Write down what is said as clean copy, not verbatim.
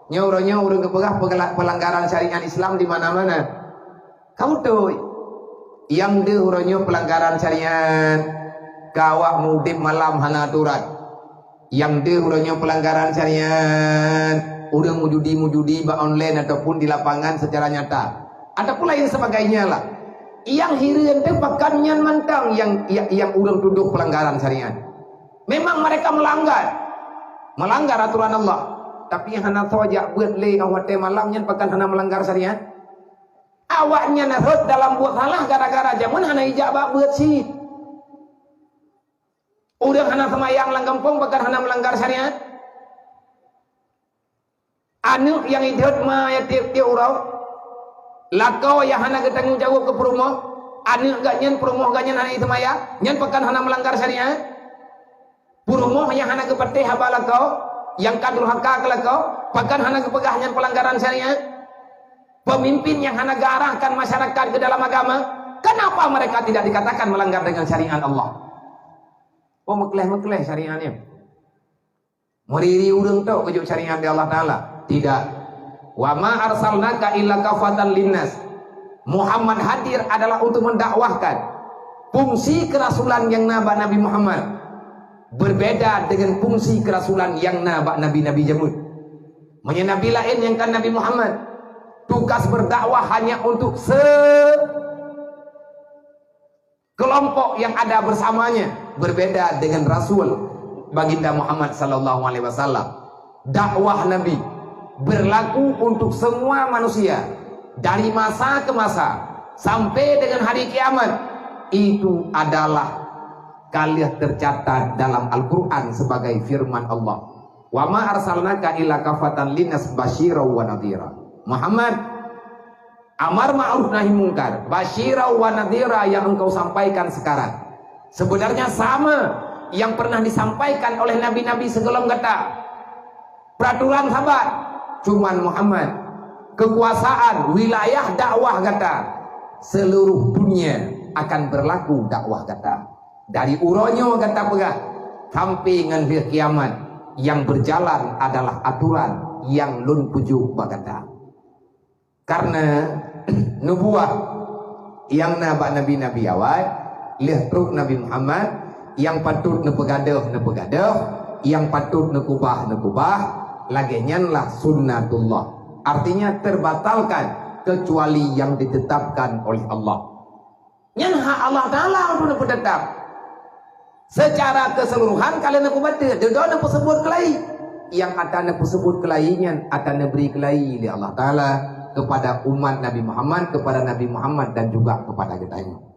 Nyauranya urang kepegah pelanggaran syariat Islam di mana-mana. Kamu tuh yang deurannya pelanggaran syariat kawak mudip malam hana aturan. Yang deurannya pelanggaran syariat urang mujudi ba online ataupun di lapangan secara nyata. Ada pula yang sebagainya lah. Yang hirian teh pakannya mantang yang urang tuduh pelanggaran syariat. Memang mereka melanggar aturan Allah. Tapi yang hana saja buat le awak teh malamnya pakan hana melanggar syariat. Awaknya narut dalam buat salah gara-gara jamun hana ijabah buat si. Udah hana semayang langgampung pakan hana melanggar syariat. Anu yang idhut mah ya tiap-tiap urau. Lakau yang hana ketanggung jawab ke perumoh. Anu gak nyen perumoh gak nyen hana itu maya. Nyen pakan hana melanggar syariat. Perumoh yang hana kepetih haba lakau. Yang kadurhaka ke lakau. Pakan hana kepegahnya pelanggaran syariat. Pemimpin yang hana garahkan masyarakat ke dalam agama. Kenapa mereka tidak dikatakan melanggar dengan syariat Allah? Oh mekleh syariatnya. Meriri urang tau kejuk syariat di Allah Ta'ala. Tidak. Wa ma arsalnaka illa kafatan linnas. Muhammad hadir adalah untuk mendakwahkan. Fungsi kerasulan yang naba Nabi Muhammad berbeda dengan fungsi kerasulan yang naba Nabi-Nabi jamud. Nabi lain yang kan Nabi Muhammad tugas berdakwah hanya untuk kelompok yang ada bersamanya. Berbeda dengan Rasul baginda Muhammad sallallahu alaihi wasallam. Dakwah Nabi berlaku untuk semua manusia dari masa ke masa sampai dengan hari kiamat. Itu adalah kalian tercatat dalam Al-Quran sebagai firman Allah. Wa ma arsalnaka illa kafatan linnas basyira wa nadhira. Muhammad, amar ma'ruf nahi mungkar, basyira wa nadhira yang engkau sampaikan sekarang sebenarnya sama yang pernah disampaikan oleh nabi-nabi sebelum kata. Peraturan sahabat cuman Muhammad, kekuasaan wilayah dakwah kata seluruh dunia akan berlaku dakwah kata. Dari uronyo kata pegah sampai dengan hari kiamat yang berjalan adalah aturan yang lun pujuk kata. Karena nubuah yang nabak nabi-nabi awal lihat truk Nabi Muhammad yang patut nepegadah yang patut nekubah lagi nyanlah sunnatullah, artinya terbatalkan kecuali yang ditetapkan oleh Allah. Nyan hak Allah Ta'ala untuk tetap secara keseluruhan kalian nekubah dedon sebut kelai yang akan sebut kelainya akan beri kelai oleh Allah Ta'ala kepada umat Nabi Muhammad, kepada Nabi Muhammad dan juga kepada kita ini.